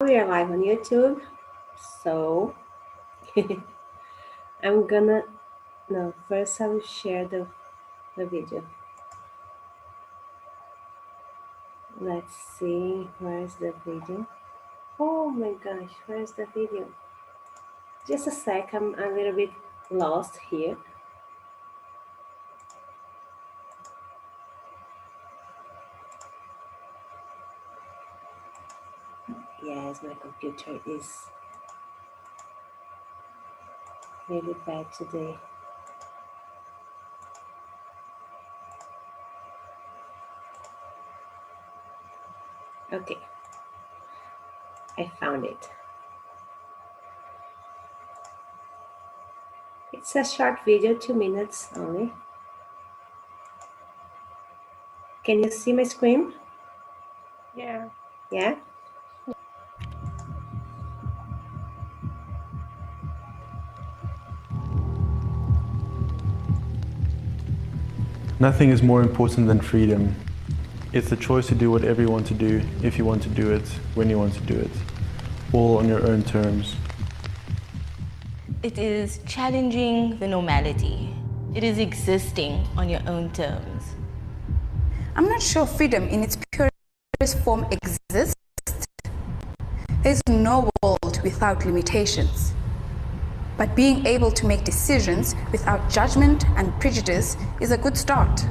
we are live on YouTube, so I'm gonna, no, first I will share the video. Let's see, where's the video? Oh my gosh, where's the video? Just a sec, I'm a little bit lost here. Yes, my computer is really bad today. Okay, I found it. It's a short video, 2 minutes only. Can you see my screen? Yeah. Yeah? Nothing is more important than freedom. It's the choice to do whatever you want to do, if you want to do it, when you want to do it, all on your own terms. It is challenging the normality. It is existing on your own terms. I'm not sure freedom in its purest form exists. There's no world without limitations. But being able to make decisions without judgment and prejudice is a good start.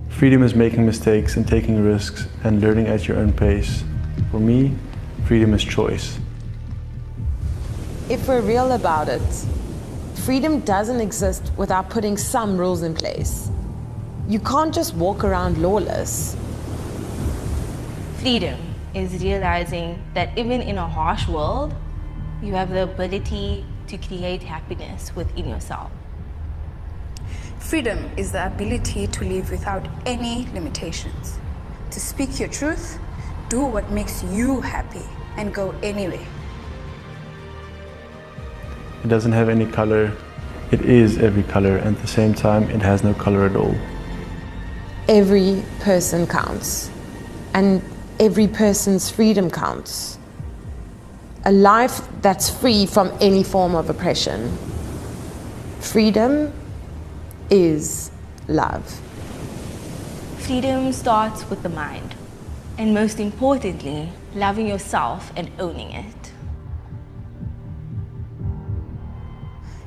Freedom is making mistakes and taking risks and learning at your own pace. For me, freedom is choice. If we're real about it, freedom doesn't exist without putting some rules in place. You can't just walk around lawless. Freedom is realizing that even in a harsh world, you have the ability to create happiness within yourself. Freedom is the ability to live without any limitations, to speak your truth, do what makes you happy, and go anyway. It doesn't have any color. It is every color, and at the same time, it has no color at all. Every person counts, and every person's freedom counts. A life that's free from any form of oppression. Freedom is love. Freedom starts with the mind, and most importantly, loving yourself and owning it.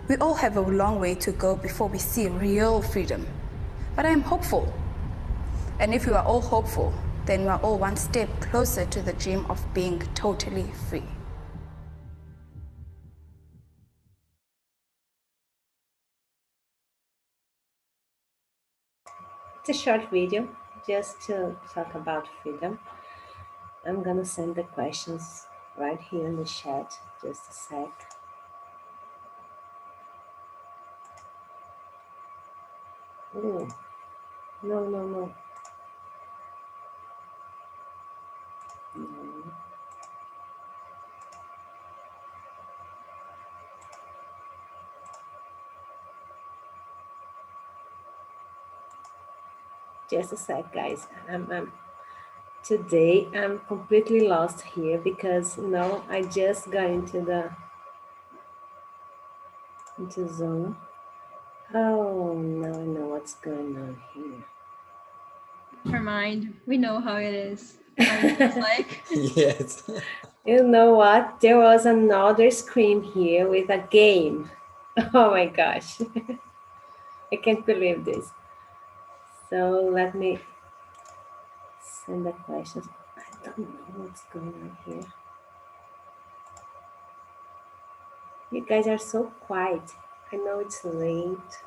We all have a long way to go before we see real freedom, but I am hopeful. And if we are all hopeful, then we are all one step closer to the dream of being totally free. It's a short video just to talk about freedom. I'm gonna send the questions right here in the chat, just a sec. Oh, no. No. Just a sec, guys. Today I'm completely lost here because I just got into Zoom. Oh, now I know what's going on here. Never mind. We know how it is. How it feels like. Yes. You know what? There was another screen here with a game. Oh my gosh. I can't believe this. So let me send the questions. I don't know what's going on here. You guys are so quiet. I know it's late.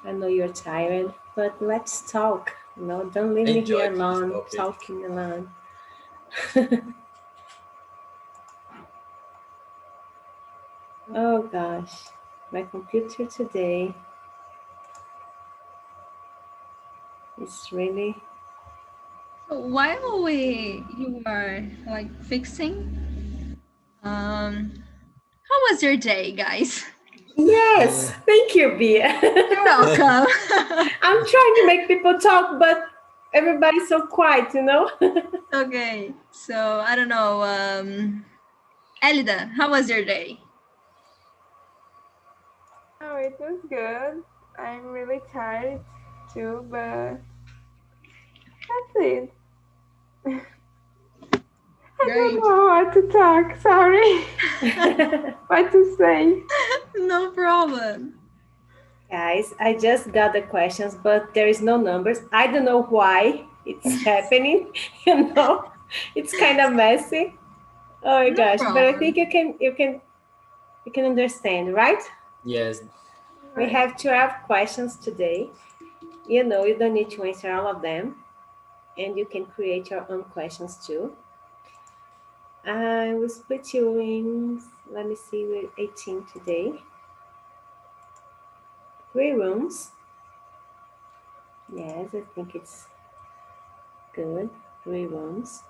I know you're tired, but let's talk. Don't leave me here alone, talking alone. Oh gosh, my computer today is really... So while you are like fixing, how was your day, guys? Yes, thank you, Bia. You're welcome. I'm trying to make people talk, but Everybody's so quiet, you know? Okay, so I don't know. Elida, how was your day? Oh, it was good. I'm really tired too, but that's it. I Great. don't know what to talk. Sorry. What to say? No problem. Guys, I just got the questions, but there is no numbers. I don't know why it's happening, you know? It's kind of messy. Oh my No gosh, but I problem. think you can understand, right? Yes. We have 12 questions today. You know, you don't need to answer all of them, and you can create your own questions too. I will split you in, let me see, we're 18 today. 3 rooms. Yes, I think it's good. 3 rooms.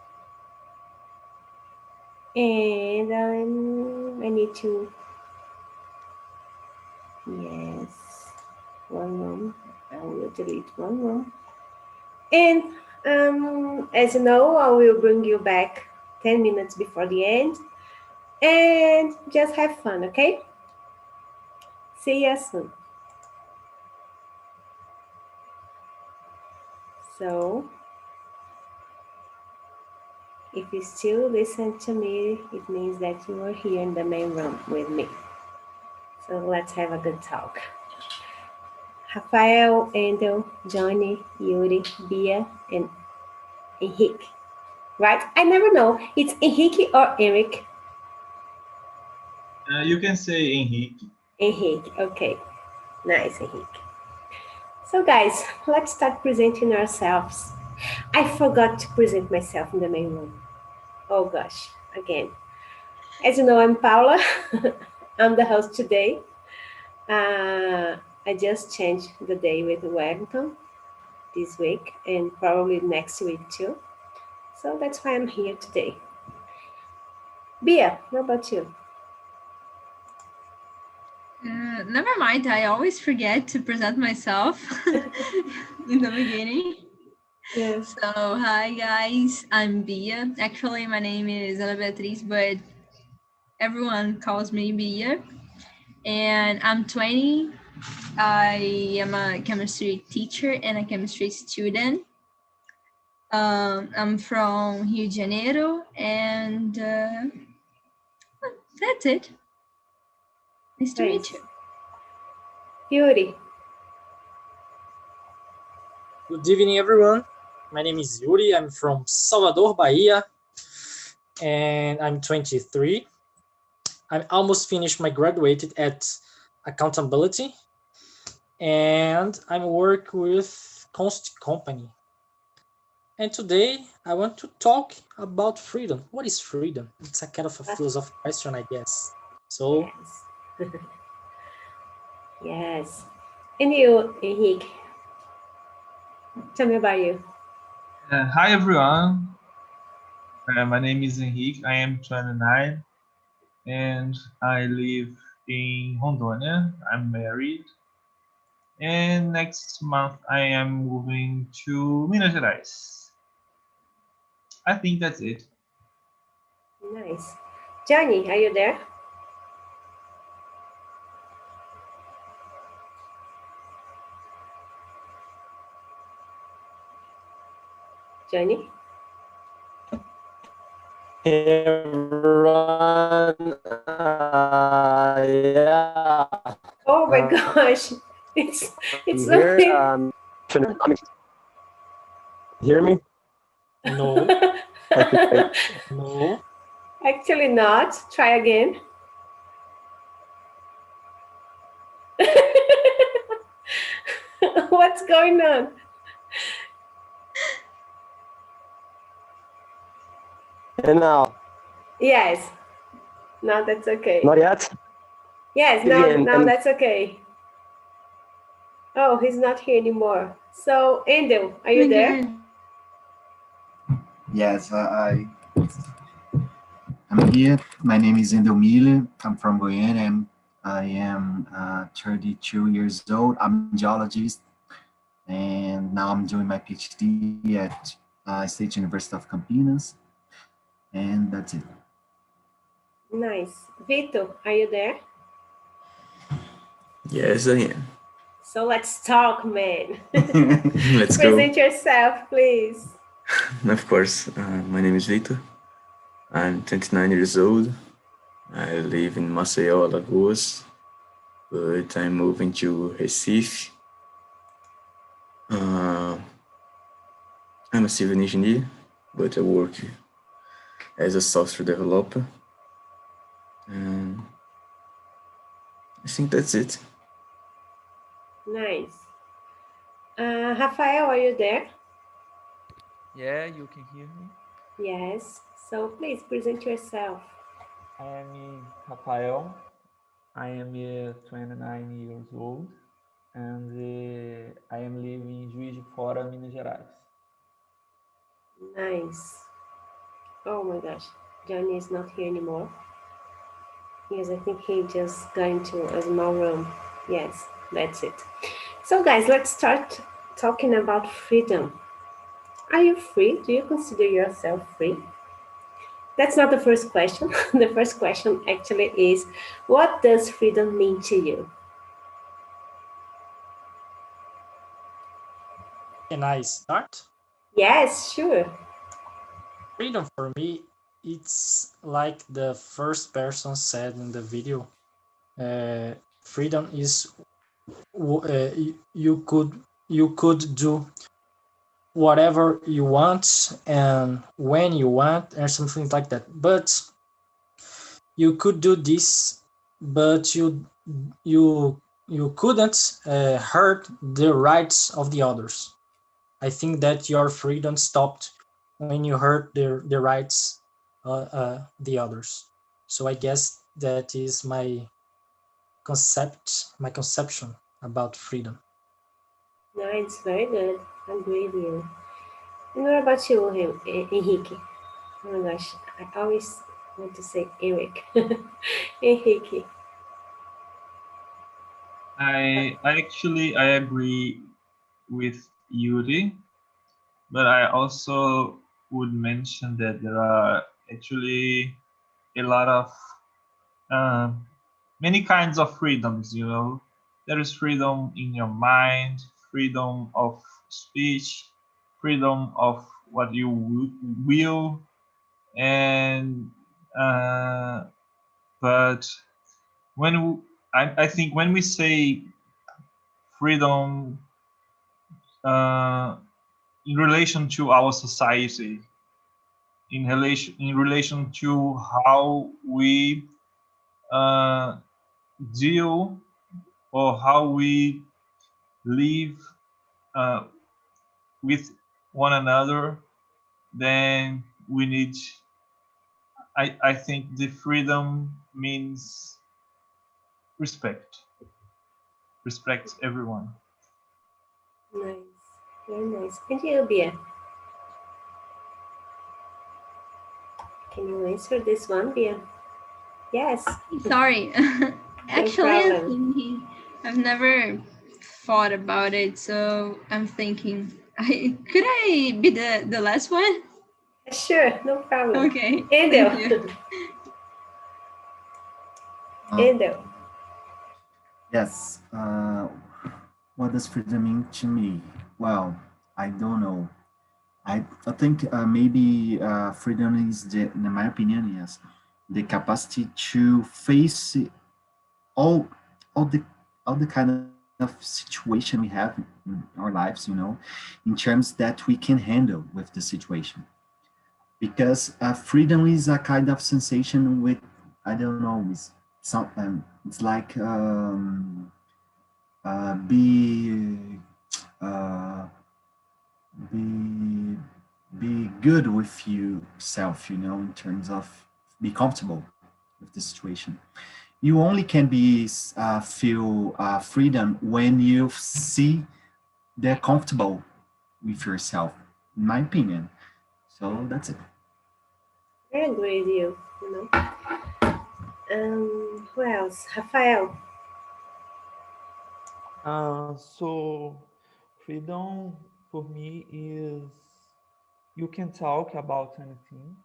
And I need to, yes, 1 room. I will delete 1 room. And as you know, I will bring you back 10 minutes before the end. And just have fun, okay? See you soon. So, if you still listen to me, it means that you are here in the main room with me. So let's have a good talk. Rafael, Endel, Johnny, Yuri, Bia, and Henrique. Right? I never know. It's Henrique or Eric? You can say Henrique. Henrique, okay. Nice, Henrique. So guys, let's start presenting ourselves. I forgot to present myself in the main room. Oh gosh, again. As you know, I'm Paula. I'm the host today. I just changed the day with Wellington this week and probably next week too. So that's why I'm here today. Bia, what about you? Never mind, I always forget to present myself in the beginning. Yes. So, hi guys, I'm Bia. Actually, my name is Ana Beatriz, but everyone calls me Bia. And I'm 20. I am a chemistry teacher and a chemistry student. I'm from Rio de Janeiro, and that's it. Nice to meet you. Yuri. Good evening, everyone. My name is Yuri. I'm from Salvador, Bahia, and I'm 23. I almost finished my graduated at accountability, and I work with Const Company. And today I want to talk about freedom. What is freedom? It's a kind of a philosophical question, I guess. So, yes. Yes. And you, Henrique, tell me about you. Hi, everyone. My name is Henrique. I am 29 and I live in Rondônia. I'm married. And next month I am moving to Minas Gerais. I think that's it. Nice. Johnny, are you there? Johnny? Everyone, yeah. Oh my gosh. It's Here, hear me? no, Okay. no. Actually not. Try again. What's going on? And now? Yes. Now that's okay. Not yet? Yes, now that's okay. Oh, he's not here anymore. So, Endel, are you there? Yes, I'm here. My name is Endel Miller. I'm from Goiânia. I am 32 years old. I'm a geologist. and now I'm doing my PhD at State University of Campinas, and that's it. Nice. Vito, are you there? Yes, I am. So let's talk, man. Let's go. Present yourself, please. Of course, my name is Vitor. I'm 29 years old. I live in Maceió, Alagoas, but I'm moving to Recife. I'm a civil engineer, but I work as a software developer. And I think that's it. Nice. Rafael, are you there? Yeah, you can hear me. Yes. So please present yourself. I am Rafael. I am 29 years old, and I am living in Juiz de Fora, Minas Gerais. Nice. Oh my gosh, Johnny is not here anymore. Yes, I think he just got into a small room. Yes, that's it. So guys, let's start talking about freedom. Are you free? Do you consider yourself free? That's not the first question. The first question actually is, what does freedom mean to you? Can I start? Yes, sure. Freedom for me, it's like the first person said in the video. Freedom is you could do whatever you want and when you want or something like that. But you could do this, but you couldn't hurt the rights of the others. I think that your freedom stopped when you hurt the rights the others. So I guess that is my conception about freedom. No, it's very good. I agree with you. And what about you, Henrique? Oh my gosh, I always want to say Eric. Henrique. I agree with Yuri, but I also would mention that there are actually a lot of many kinds of freedoms. There is freedom in your mind, freedom of speech, freedom of what you will, and but I think when we say freedom in relation to our society, in relation to how we deal or how we live with one another, then we need. I think the freedom means respect. Respect everyone. Nice. Very nice. And you, Bia? Can you answer this one, Bia? Yes. Sorry. Actually, I'm problem. thinking. I've never thought about it, so I'm thinking. Could I be the last one? Sure, no problem. Okay. Endo. Thank you. Endo. Yes. What does freedom mean to me? Well, I don't know. I think maybe freedom is, in my opinion, yes, the capacity to face all all the all the kind of situation we have in our lives, in terms that we can handle with the situation. Because freedom is a kind of sensation with, I don't know, it's like be uh, be be good with yourself, in terms of be comfortable with the situation. You only can be feel freedom when you see they're comfortable with yourself, in my opinion. So that's it. I agree with you, Who else? Rafael. So freedom for me is you can talk about anything,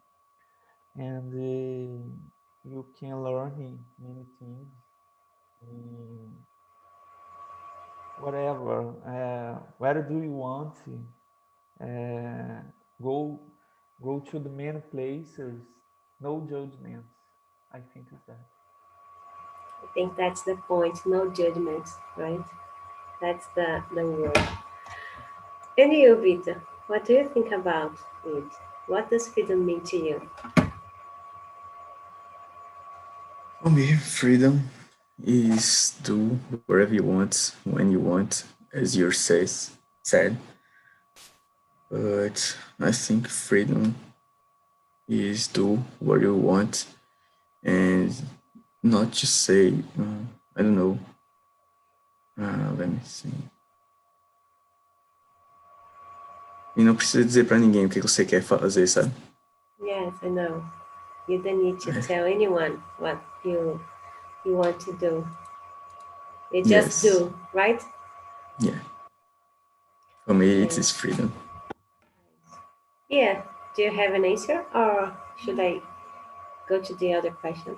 and you can learn many things. Whatever, where do you want to go? Go to the many places, no judgments. I think is that. I think that's the point. No judgment, right? That's the word. And you, Vita, what do you think about it? What does freedom mean to you? For me, freedom is do whatever you want when you want, as you said. But I think freedom is do what you want and not just say, I don't know. Let me see. E não precisa dizer pra ninguém o que você quer fazer, sabe? Yes, I know. You don't need to tell anyone what you want to do. You just do, right? Yeah. For me, it is freedom. Yeah. Do you have an answer, or should I go to the other question?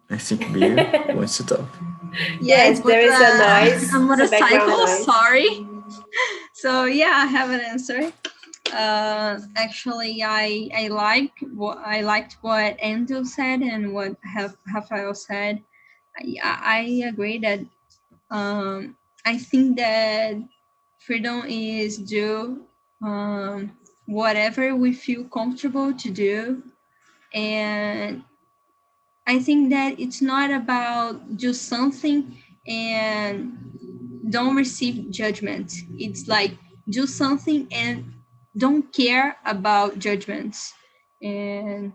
I think Bia wants to talk. Yes, there is a noise. A motorcycle. Noise. Sorry. So yeah, I have an answer. Actually, I liked what Andrew said and what Rafael said. I agree that I think that freedom is do whatever we feel comfortable to do, and I think that it's not about do something and don't receive judgment. It's like do something and don't care about judgments. And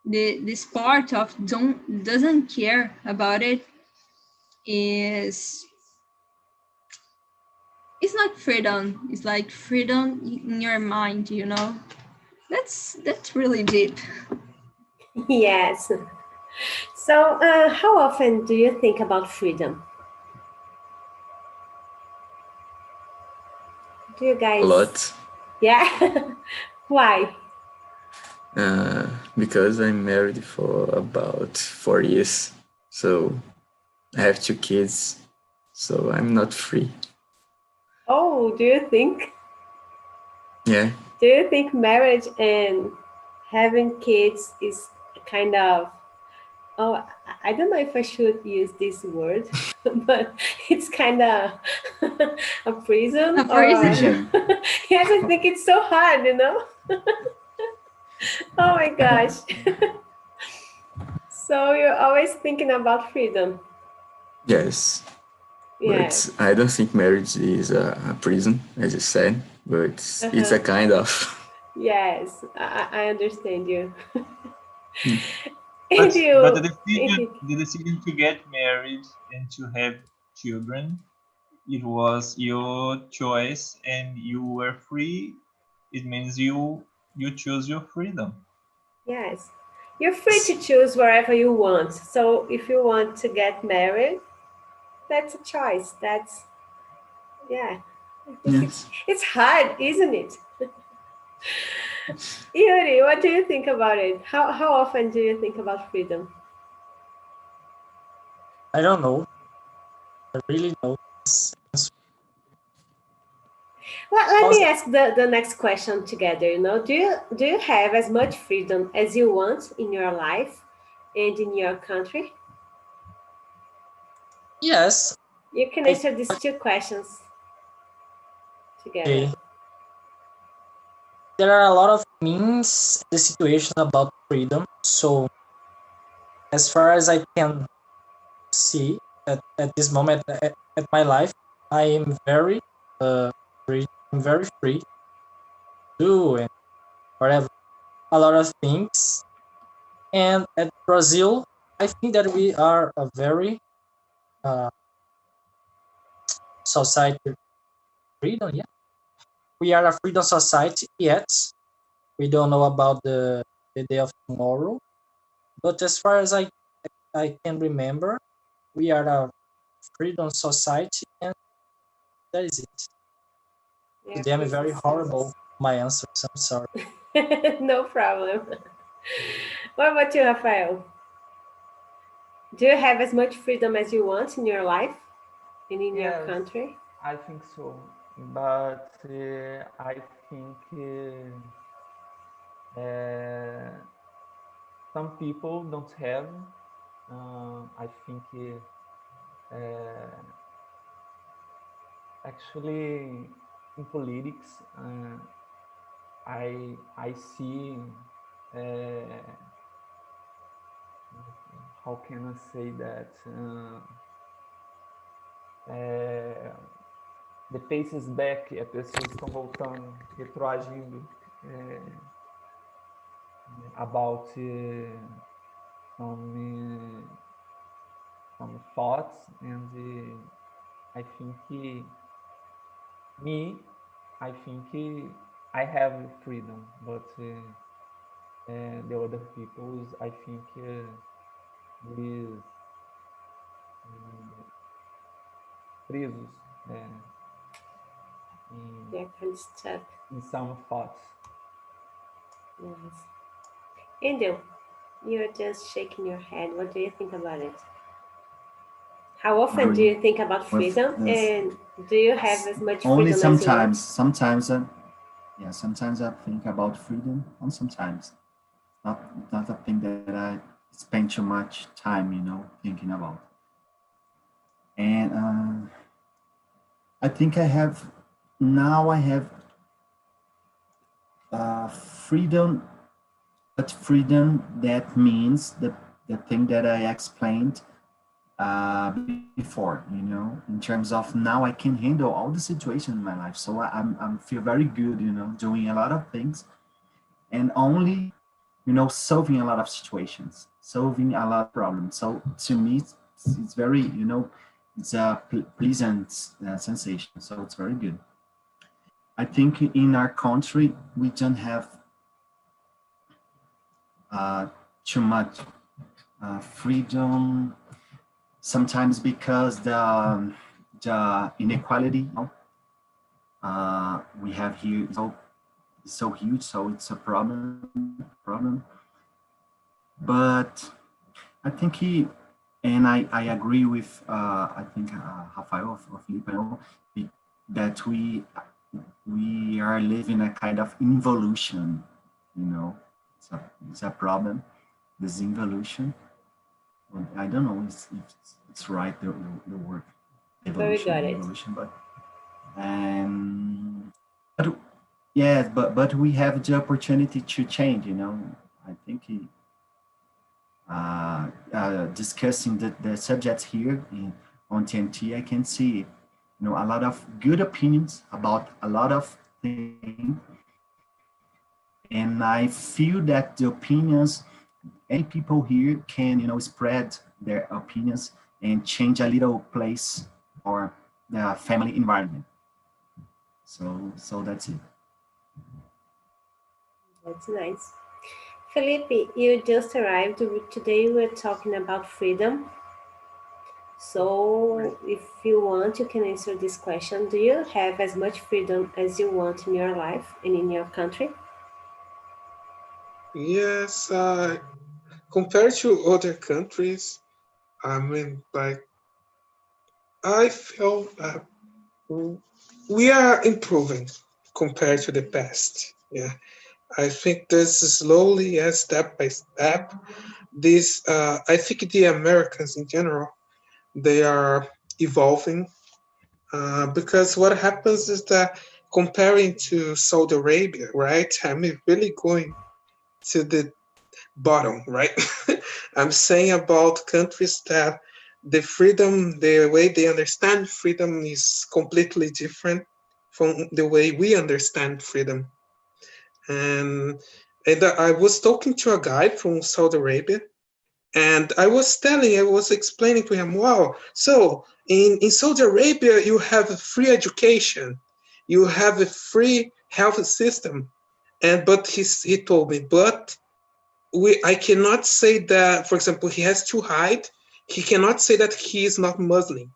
this part of doesn't care about it is it's not freedom. It's like freedom in your mind, you know. That's really deep. Yes. So, how often do you think about freedom? Do you guys? A lot. Yeah. Why? Because I'm married for about 4 years, so I have 2 kids, so I'm not free. Oh, do you think? Yeah. Do you think marriage and having kids is kind of, oh, I don't know if I should use this word, but it's kind of a prison? A prison. Yes, I think it's so hard, you know? Oh my gosh. So you're always thinking about freedom. Yes. Yes. But I don't think marriage is a prison, as you said, but it's a kind of. Yes, I understand you. But the decision to get married and to have children, it was your choice and you were free. It means you choose your freedom. Yes, you're free to choose wherever you want. So if you want to get married, that's a choice. That's, yeah. I think it's hard, isn't it? Yuri, what do you think about it? How often do you think about freedom? I don't know. I really know. Well, let me ask the next question together. You know, do you have as much freedom as you want in your life and in your country? Yes. You can answer these 2 questions together. Okay. There are a lot of means the situation about freedom. So as far as I can see at this moment at my life, I am very free. I'm very free to do and whatever a lot of things. And at Brazil, I think that we are a very society freedom. Yeah, we are a freedom society yet. We don't know about the day of tomorrow, but as far as I can remember, we are a freedom society, and That is it. Yeah, Today I'm please. very horrible my answers. I'm sorry. No problem. What about you, Rafael? Do you have as much freedom as you want in your life and in your Yes, country? I think so. But I think some people don't have. I think actually in politics, I see how can I say that the paces back, as pessoas estão voltando, retroagindo about some thoughts, and I think me, I think I have freedom, but the other people's, I think is presos They're kind of stuck. in some thoughts. Yes. Angel, you're just shaking your head. What do you think about it? How often do you think about freedom, and do you have as much freedom Only as you want? sometimes. Sometimes, yeah, sometimes I think about freedom, and sometimes not a thing that I spend too much time, thinking about. And I think I have freedom, but freedom that means the thing that I explained before, in terms of now I can handle all the situations in my life. So I'm feel very good, doing a lot of things and only, solving a lot of situations, solving a lot of problems. So to me, it's very, it's a pleasant sensation. So it's very good. I think in our country, we don't have too much freedom, sometimes because the inequality we have here is so huge, so it's a problem. But I think I agree with I think Rafael or Felipe, that we are living a kind of involution, it's a problem, this involution. I don't know if it's right, the word evolution, but yes, but we have the opportunity to change. I think discussing the subjects here on TNT, I can see a lot of good opinions about a lot of things, and I feel that the opinions, any people here can spread their opinions and change a little place or the family environment. So that's it. That's nice. Felipe, you just arrived. Today we're talking about freedom. So if you want, you can answer this question. Do you have as much freedom as you want in your life and in your country? Yes, compared to other countries, I mean, like, I feel we are improving compared to the past. Yeah, I think this slowly, step by step. I think the Americans in general, they are evolving because what happens is that comparing to Saudi Arabia, right? I'm really going to the bottom, right? I'm saying about countries that the freedom, the way they understand freedom is completely different from the way we understand freedom. And I was talking to a guy from Saudi Arabia, and I was explaining to him, wow, so in Saudi Arabia, you have free education, you have a free health system. But he told me, but I cannot say that, for example, he has to hide. He cannot say that he is not Muslim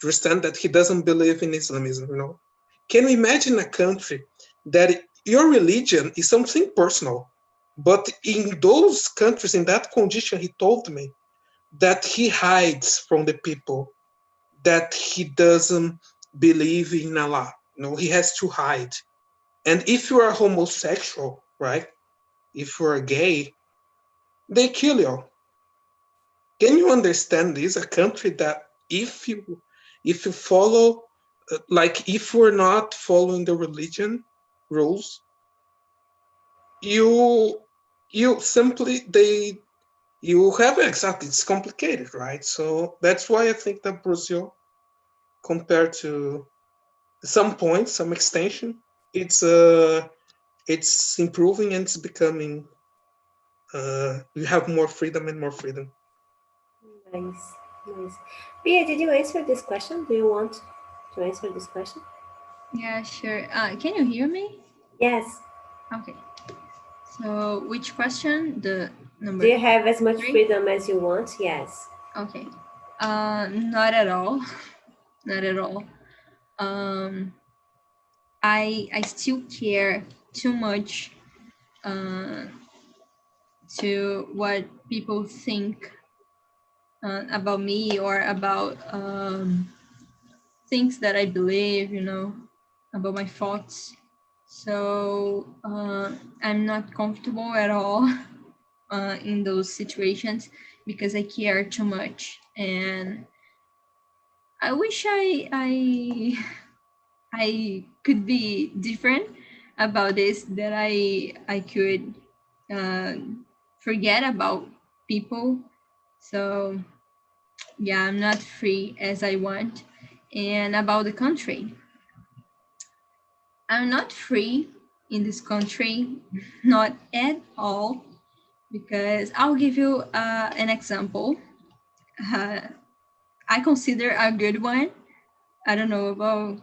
understand that he doesn't believe in Islamism, you know. Can you imagine a country that your religion is something personal, but in those countries, in that condition, he told me that he hides from the people, that he doesn't believe in Allah. You know, he has to hide. And if you are homosexual, right? If you are gay, they kill you. Can you understand this? A country that if you follow, like if we're not following the religion rules, you you simply they you have exactly, it's complicated, right? So that's why I think that Brazil, compared to some points, some extension, it's improving and it's becoming we have more freedom and more freedom. Nice, nice. Pia, did you answer this question? Do you want to answer this question? Yeah, sure. Can you hear me? Yes. Okay. So which question? The number. Do you have as much 3? freedom as you want? Yes. Okay. Not at all. Not at all. I still care too much to what people think about me or about things that I believe, you know, about my thoughts. So I'm not comfortable at all in those situations because I care too much, and I wish I could be different about this, that I could forget about people. So yeah, I'm not free as I want. And about the country, I'm not free in this country, not at all, because I'll give you an example. I consider a good one. I don't know about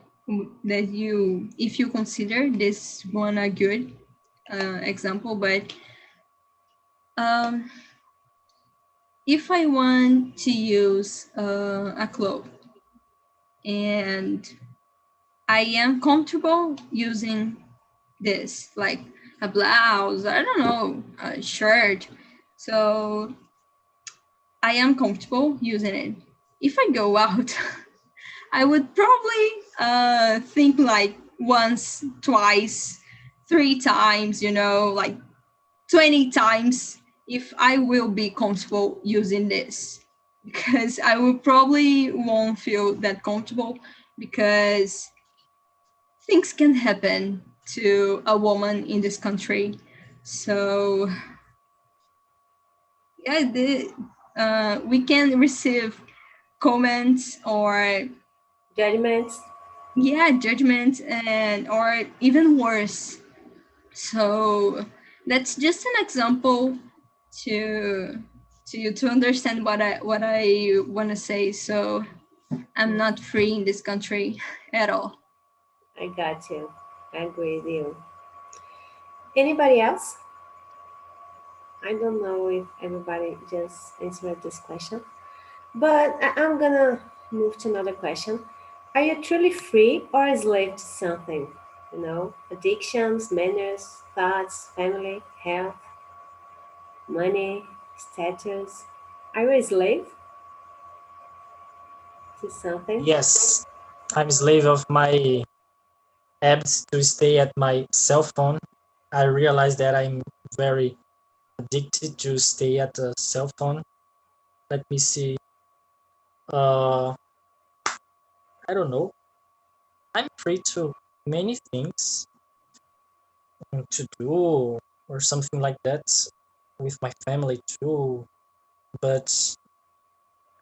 that you, if you consider this one a good example, but if I want to use a cloth and I am comfortable using this, like a blouse, I don't know, a shirt. So I am comfortable using it. If I go out, I would probably think like once, twice, 3 times, you know, like 20 times if I will be comfortable using this. Because I will probably won't feel that comfortable because things can happen to a woman in this country. So yeah, we can receive comments or judgments. Yeah, judgments, and or even worse. So that's just an example to you to understand what I want to say. So I'm not free in this country at all. I got you. I agree with you. Anybody else? I don't know if everybody just answered this question, but I'm gonna move to another question. Are you truly free or a slave to something? You know, addictions, manners, thoughts, family, health, money, status. Are you a slave to something? Yes, I'm a slave of my habits to stay at my cell phone. I realize that I'm very addicted to stay at the cell phone. Let me see. I don't know. I'm free to many things to do or something like that with my family too. But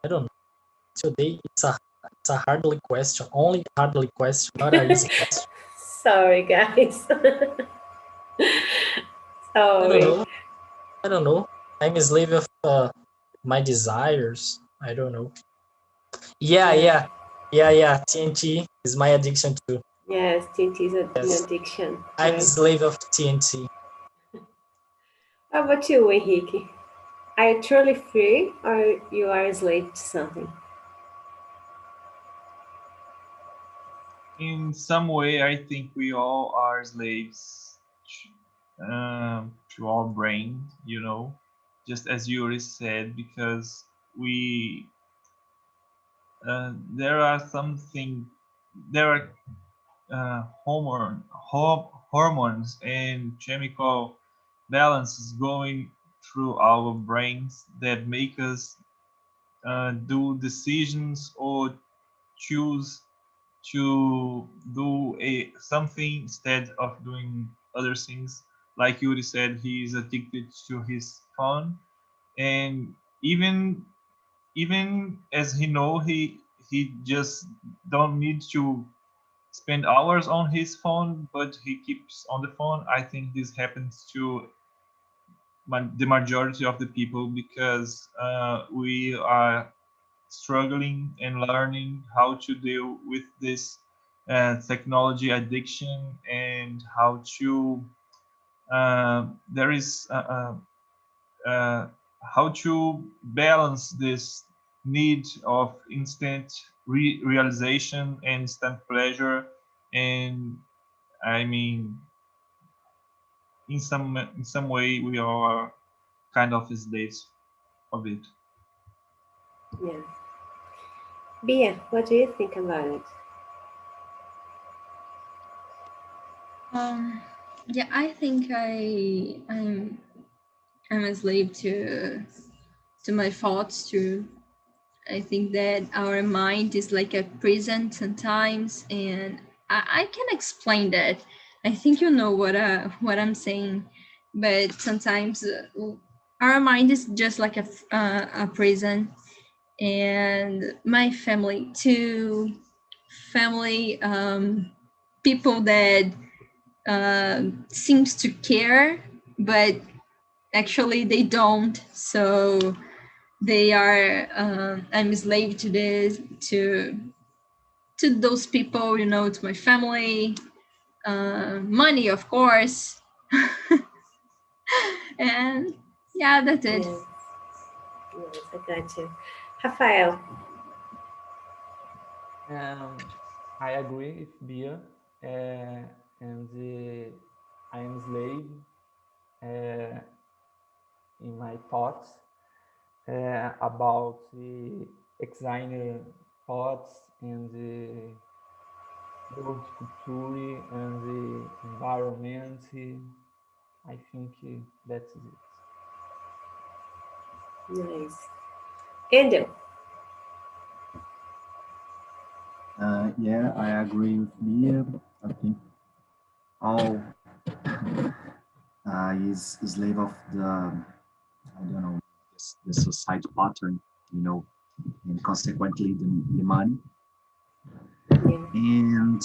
I don't know. Today it's a hardly question. Only hardly question, not an easy question. Sorry, guys. Sorry. I don't know. I'm a slave of my desires. I don't know. Yeah. TNT is my addiction too. Yes, TNT is an Yes. addiction. I'm a Right? slave of TNT. How about you, Henrique? Are you truly free or you are a slave to something? in some way, I think we all are slaves to our brain, you know, just as Yuri said, because we there are something there are hormones and chemical balances going through our brains that make us do decisions or choose to do something instead of doing other things. Like Yuri said, he is addicted to his phone, and even as he just don't need to spend hours on his phone, but he keeps on the phone. I think this happens to the majority of the people because we are struggling and learning how to deal with this technology addiction and how to there is uh, how to balance this need of instant realization and instant pleasure. And I mean, in some way we are kind of slaves of it. Yeah. Bia, what do you think about it? Yeah, I think I'm a slave to my thoughts too. I think that our mind is like a prison sometimes, and I can explain that. I think you know what I'm saying, but sometimes our mind is just like a prison, and my family too, family people that seems to care, but actually they don't. So they are I'm a slave to this to those people, you know, to my family, money of course. And yeah, that's it. Yes, yes, I got you. Rafael. I agree with Bia, and I am slave uh, in my thoughts about the designer thoughts and the culture and the environment. I think that's it. Nice. Andrew. Yeah, I agree with Mia. I think all is slave of the, I don't know, the society pattern, you know, and consequently the money. And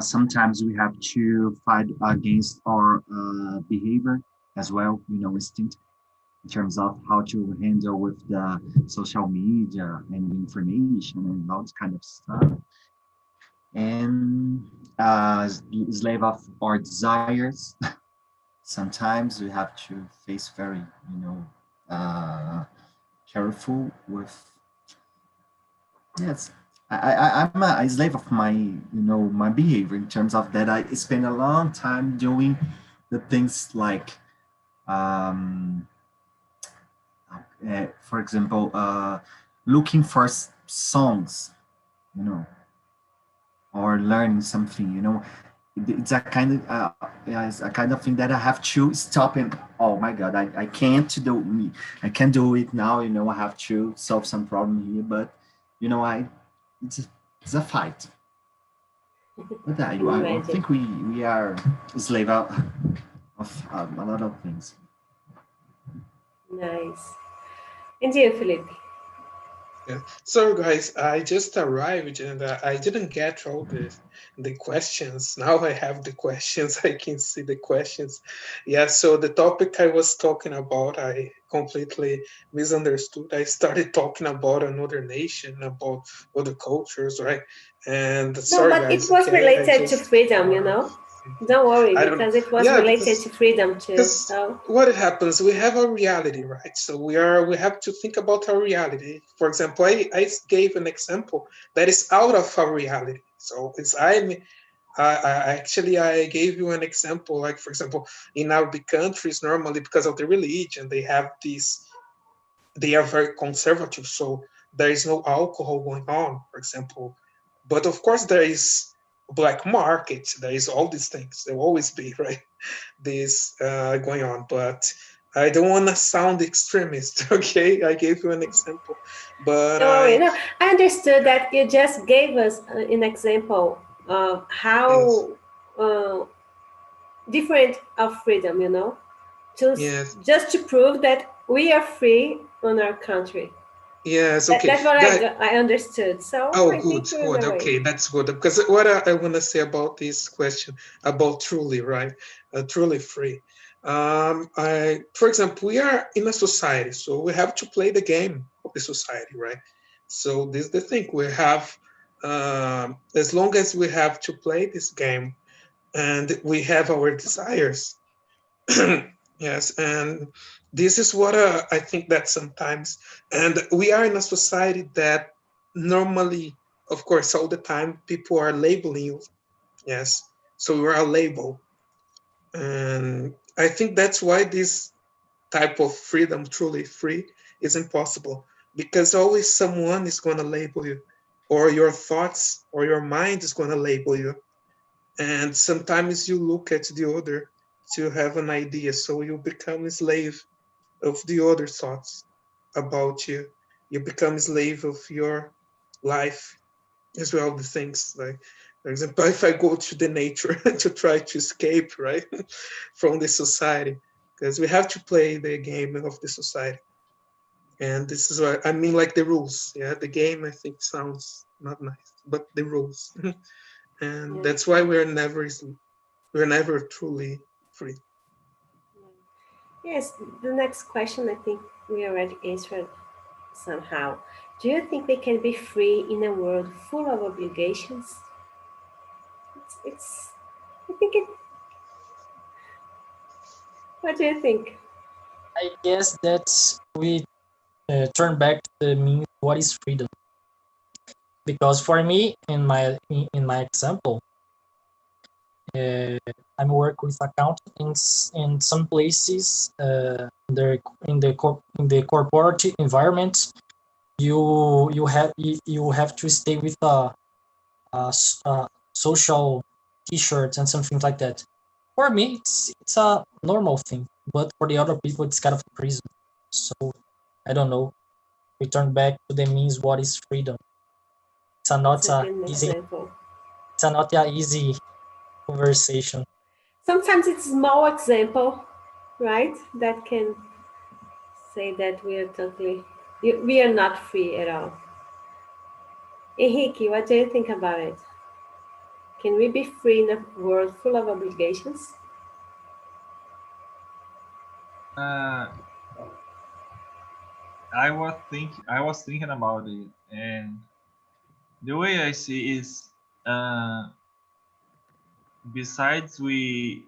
sometimes we have to fight against our behavior as well, you know, instinct in terms of how to handle with the social media and information and all this kind of stuff. And slave of our desires. Sometimes we have to face very, you know, careful with. Yes, I'm a slave of my, you know, my behavior in terms of that. I spend a long time doing the things like, um, for example, looking for songs, you know, or learning something, you know. It's a kind of yeah, it's a kind of thing that I have to stop and oh my god, I can't do me, I can't do it now, you know. I have to solve some problem here, but you know, it's a fight. But I think we are slave out of a lot of things. Nice. And you, Felipe? Yeah. So guys, I just arrived and I didn't get all the questions. Now I have the questions. I can see the questions. Yeah. So the topic I was talking about, I completely misunderstood. I started talking about another nation, about other cultures, right? And No, sorry but it guys. was Okay, I related to just freedom, you know? Don't worry, I don't. because it was Yeah, related to freedom too. because So, what happens, we have a reality, right? So we have to think about our reality. For example, I gave an example that is out of our reality. So it's I gave you an example, like for example, in Arabic countries, normally because of the religion, they have this, they are very conservative, so there is no alcohol going on, for example. But of course, there is black market, there is all these things. There will always be, right? This going on, but I don't want to sound extremist. Okay, I gave you an example, but Don't worry. No, I understood that you just gave us an example of yes, how different of freedom, yes, just to prove that we are free on our country. yes. Okay, That's what guys. I understood. So Oh, I good, think we're in good. the way. Okay, that's good. Because what I want to say about this question about truly, right? Truly free. For example, we are in a society, so we have to play the game of the society, right? So this is the thing we have. As long as we have to play this game, and we have our desires, yes, and this is what I think that sometimes, and we are in a society that normally, of course, all the time people are labeling you, yes, so you are a label, and I think that's why this type of freedom, truly free, is impossible, because always someone is going to label you, or your thoughts or your mind is going to label you, and sometimes you look at the other to have an idea, so you become a slave of the other thoughts about you. You become a slave of your life as well, the things like, for example, if I go to the nature to try to escape, right, from the society, because we have to play the game of the society. And this is what I mean, like the rules. Yeah, the game I think sounds not nice, but the rules. And Yeah. that's why we're never truly free. Yes, the next question I think we already answered somehow. Do you think we can be free in a world full of obligations? It's I think it. What do you think? I guess that we turn back to the meaning what is freedom. Because for me, in my example, uh, I'm work with accountants in some places. In the corporate environment, you have to stay with a social T-shirts and something like that. For me, it's a normal thing, but for the other people, it's kind of a prison. So I don't know. Return back to the means what is freedom. It's a That's not a a good easy. example. It's a not a easy conversation. Sometimes it's small example, right? That can say that we are not free at all. Henrique, what do you think about it? Can we be free in a world full of obligations? Uh, I was thinking about it, and the way I see is, uh, besides we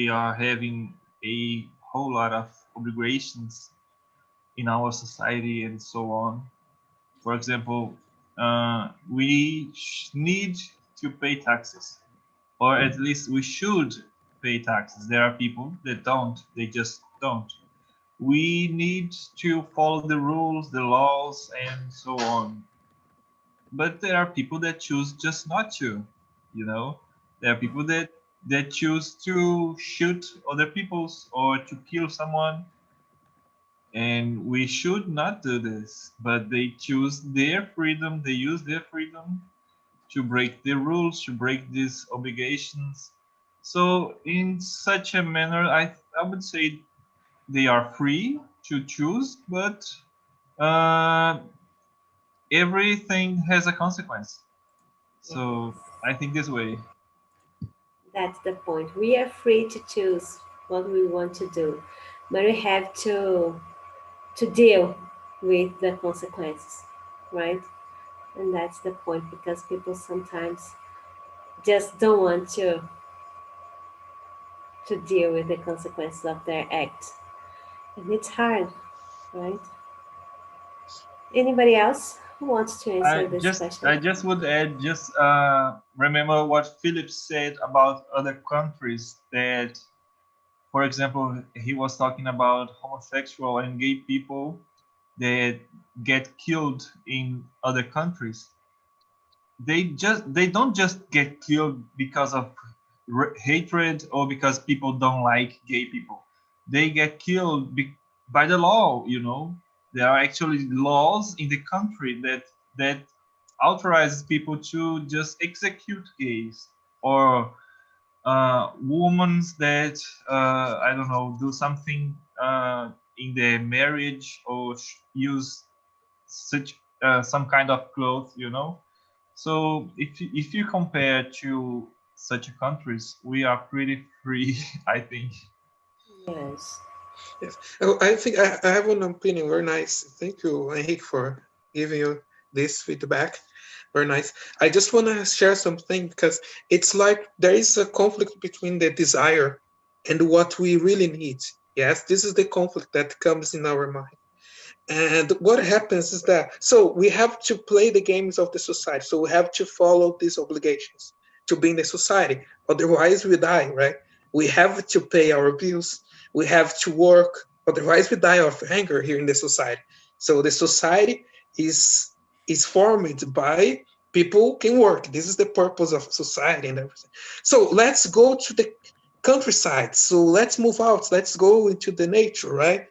are having a whole lot of obligations in our society and so on. For example, we need to pay taxes, or at least we should pay taxes. There are people that don't; they just don't. We need to follow the rules, the laws, and so on. But there are people that choose just not to. You know, there are people that choose to shoot other people's or to kill someone, and we should not do this. But they choose their freedom. They use their freedom to break the rules, to break these obligations. So in such a manner, I would say they are free to choose, but uh, everything has a consequence. Yes, So I think this way. that's the point. We are free to choose what we want to do, but we have to deal with the consequences, right? And that's the point because people sometimes just don't want to deal with the consequences of their act. And it's hard, right? Anybody else Who wants to answer this question? I just would add, just remember what Philip said about other countries that, for example, he was talking about homosexual and gay people that get killed in other countries. They don't just get killed because of hatred or because people don't like gay people. They get killed by the law. There are actually laws in the country that authorizes people to just execute gays or women that I don't know, do something in their marriage or use such some kind of clothes. So if you compare to such countries, we are pretty free, I think. Yes. Yes. Oh, I think I have an opinion. Very nice. Thank you, Henrique, for giving you this feedback. Very nice. I just want to share something because it's like there is a conflict between the desire and what we really need. Yes, this is the conflict that comes in our mind. And what happens is that, so we have to play the games of the society. So we have to follow these obligations to be in the society. Otherwise, we die, right? We have to pay our bills. We have to work. Otherwise, we die of hunger here in the society. So the society is formed by people who can work. This is the purpose of society and everything. So let's go to the countryside. So let's move out. Let's go into the nature, right?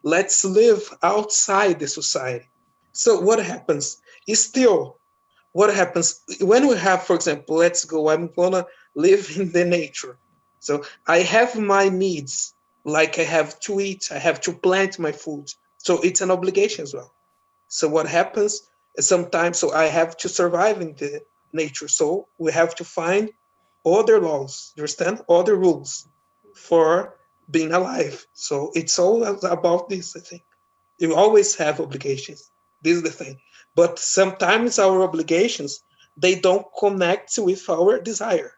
Let's live outside the society. So what happens is still what happens when we have, for example, let's go, I'm gonna live in the nature. So I have my needs, like I have to eat, I have to plant my food. So it's an obligation as well. So what happens sometimes, so I have to survive in the nature. So we have to find other laws, you understand? Other rules for being alive. So it's all about this, I think. You always have obligations. This is the thing. But sometimes our obligations, they don't connect with our desire.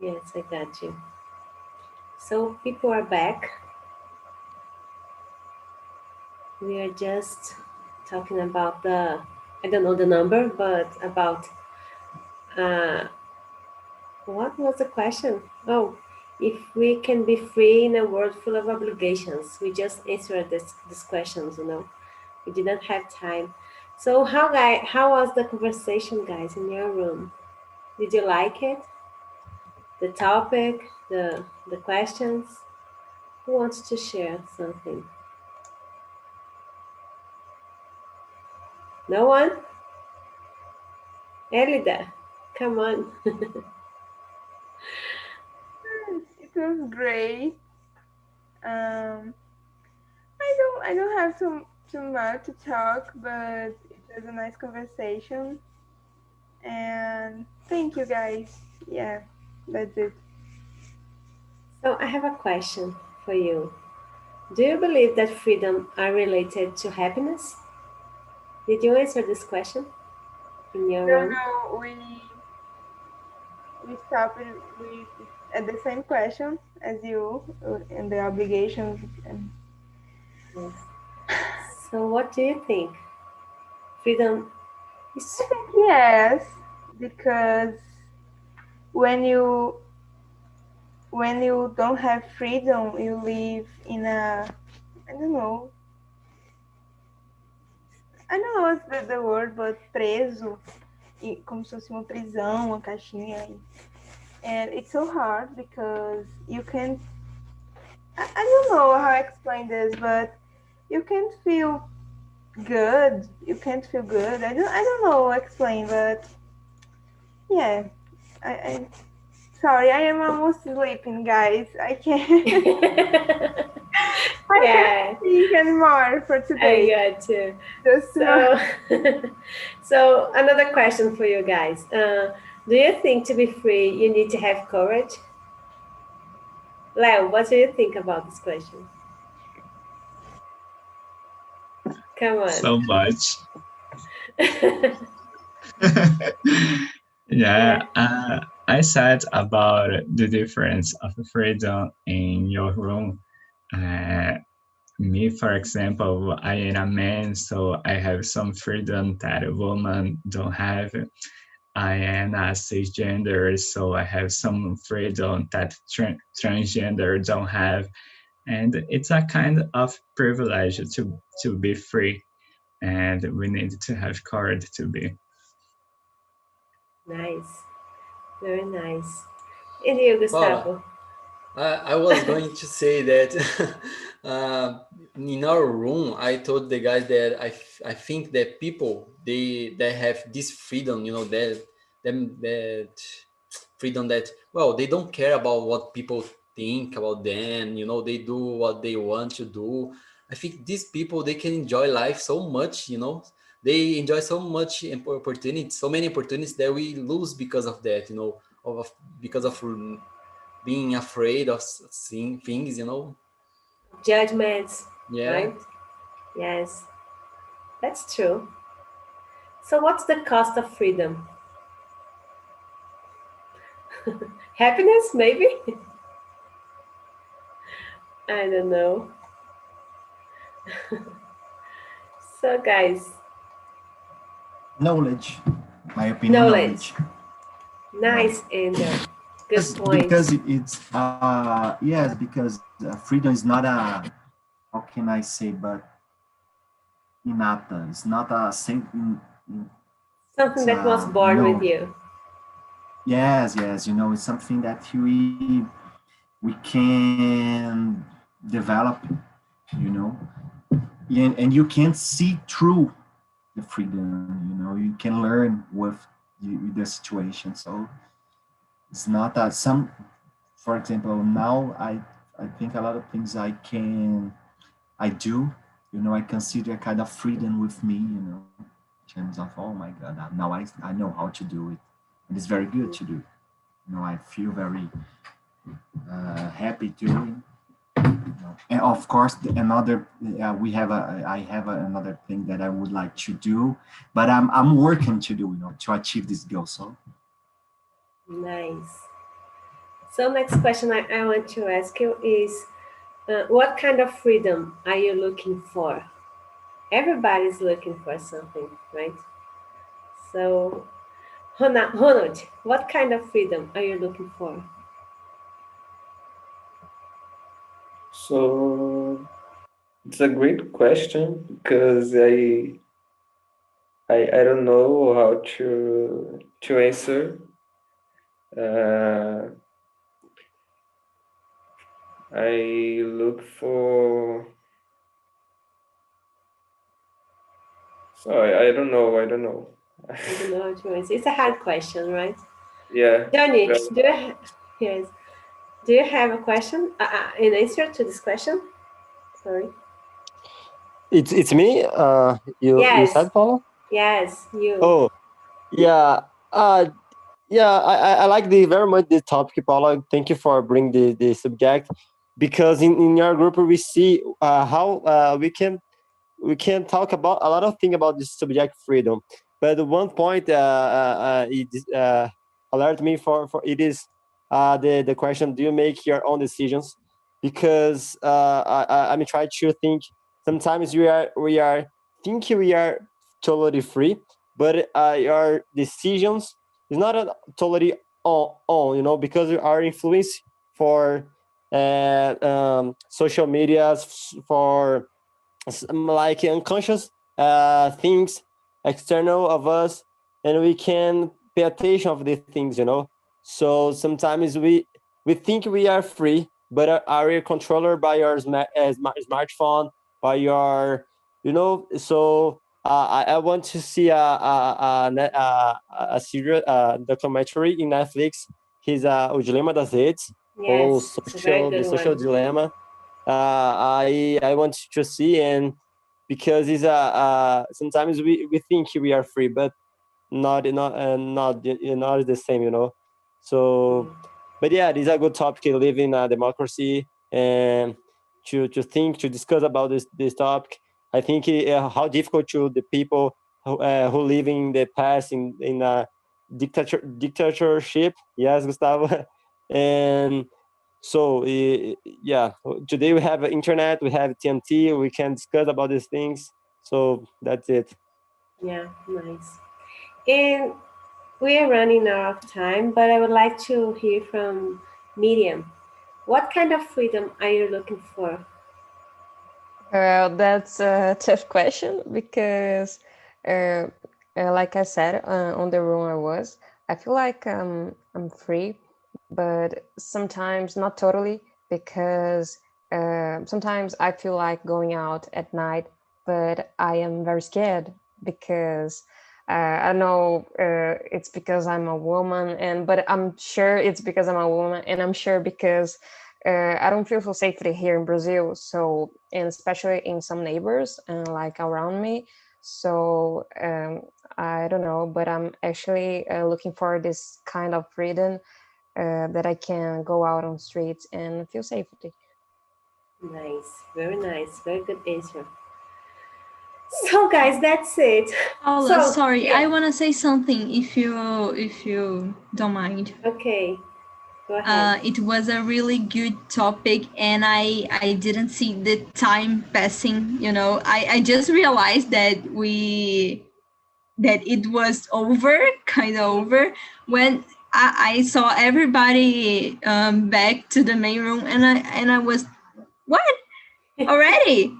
Yes, I got you. So people are back. We are just talking about I don't know the number, but about, what was the question? Oh, if we can be free in a world full of obligations. We just answered these questions, We didn't have time. So how was the conversation, guys, in your room? Did you like it? The topic, the questions? Who wants to share something? No one? Elida, come on. It was great. I don't have too much to talk, but it was a nice conversation. And thank you guys. Yeah, that's it. So I have a question for you. Do you believe that freedom are related to happiness? Did you answer this question in your room? No, we stopped with at the same question as you and the obligations. And Yes. So what do you think? Freedom is... I think yes, because when you don't have freedom, you live in a, I don't know what's the word, but preso, como se fosse uma prisão, uma caixinha. And it's so hard because you can't, I don't know how I explain this, but you can't feel good. You can't feel good. I don't know how to explain, but yeah. I sorry, I am almost sleeping, guys. I can't. I can't speak anymore for today. I got you. So another question for you guys. Do you think to be free, you need to have courage? Leo, what do you think about this question? Come on. So much. Yeah, I said about the difference of freedom in your room. Me, for example, I am a man, so I have some freedom that a woman don't have. I am a cisgender, so I have some freedom that transgender don't have. And it's a kind of privilege to be free. And we need to have courage to be. Nice. Very nice. And you, Gustavo? I was going to say that in our room, I told the guys that I think that people they have this freedom, that freedom that they don't care about what people think about them, they do what they want to do. I think these people they can enjoy life so much, they enjoy so much opportunities, so many opportunities that we lose because of that, because of being afraid of seeing things, Judgments, Yeah. right? Yes, that's true. So, what's the cost of freedom? Happiness, maybe? I don't know. So, guys, Knowledge, my opinion, knowledge. knowledge. Nice, Ender. Good point. Because it's yes, because freedom is not a, how can I say, but innata. It's not a same. Something that was born with you. Yes, it's something that we can develop, and you can see through the freedom, you can learn with the situation. So it's not that for example, now I think a lot of things I do, I consider a kind of freedom with me, in terms of, oh my God, now I know how to do it. And it's very good to do. I feel very happy doing. And of course, another I have another thing that I would like to do, but I'm working to do, to achieve this goal. So Nice. So next question I want to ask you is, what kind of freedom are you looking for? Everybody's looking for something, right? So, Ronald, what kind of freedom are you looking for? So it's a great question because I don't know how to answer. I look for. So I don't know. I don't know. I don't know how to answer. It's a hard question, right? Yeah. Johnny, well, yes. Do you have a question, an answer to this question? Sorry. It's me. You Yes. said, Paulo? Yes, you. Oh, yeah. Yeah. I like the very much this topic, Paulo. Thank you for bringing the subject, because in your group we see how we can talk about a lot of things about this subject freedom. But one point it alerted me for it is the question: do you make your own decisions? Because I'm trying to think. Sometimes we are thinking we are totally free, but your decisions is not totally on, because we are influenced for social medias, for like unconscious things external of us, and we can pay attention of these things. So sometimes we think we are free, but are we controlled by your smartphone, by so I want to see a serious documentary in Netflix. He's O Dilema das Redes, or Yes, it's a very good the social one. dilemma. I want to see, and because it's sometimes we think we are free, but not the same. So, but yeah, this is a good topic. Live in a democracy, and to discuss about this topic. I think how difficult to the people who live in the past in a dictatorship. Yes, Gustavo, and So yeah, today we have internet, we have TNT, we can discuss about these things. So that's it. Yeah, nice. And we are running out of time, but I would like to hear from Miriam. What kind of freedom are you looking for? That's a tough question because, like I said, on the room I feel like I'm free, but sometimes not totally because sometimes I feel like going out at night, but I am very scared because I know it's because I'm a woman, but I'm sure it's because I'm a woman, and I'm sure because I don't feel so safely here in Brazil. So, and especially in some neighbors and like around me. So I don't know, but I'm actually looking for this kind of freedom that I can go out on streets and feel safety. Nice, very nice, very good answer. So guys, that's it. Paula, sorry, yeah. I want to say something if you don't mind. Okay, go ahead. It was a really good topic, and I didn't see the time passing. You know, I just realized that it was over, kind of over, when I saw everybody back to the main room, and I was, what, already?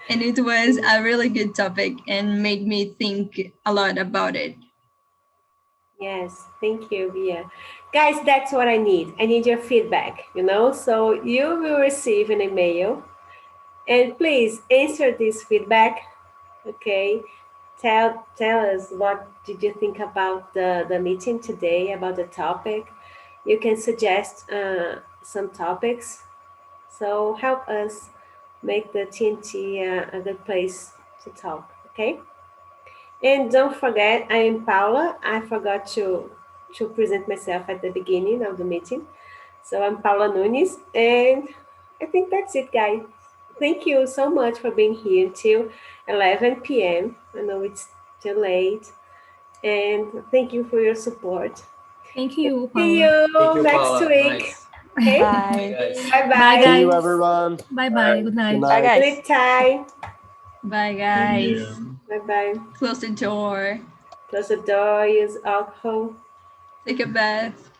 And it was a really good topic and made me think a lot about it. Yes, thank you, Via. Guys, that's what I need. I need your feedback, So you will receive an email, and please answer this feedback, okay? Tell us what did you think about the meeting today, about the topic. You can suggest some topics. So help us make the TNT a good place to talk, okay? And don't forget, I am Paula. I forgot to present myself at the beginning of the meeting. So I'm Paula Nunes, and I think that's it, guys. Thank you so much for being here until 11 p.m. I know it's too late, and thank you for your support. Thank you, Paula. See you Thank you, next Paula. week. Nice. Okay? Bye. Bye bye. Bye, See you, guys. everyone. Bye bye. Good night. Bye, guys. Sleep tight. Bye, guys. Bye bye. Close the door. Close the door. Use alcohol. Take a bath.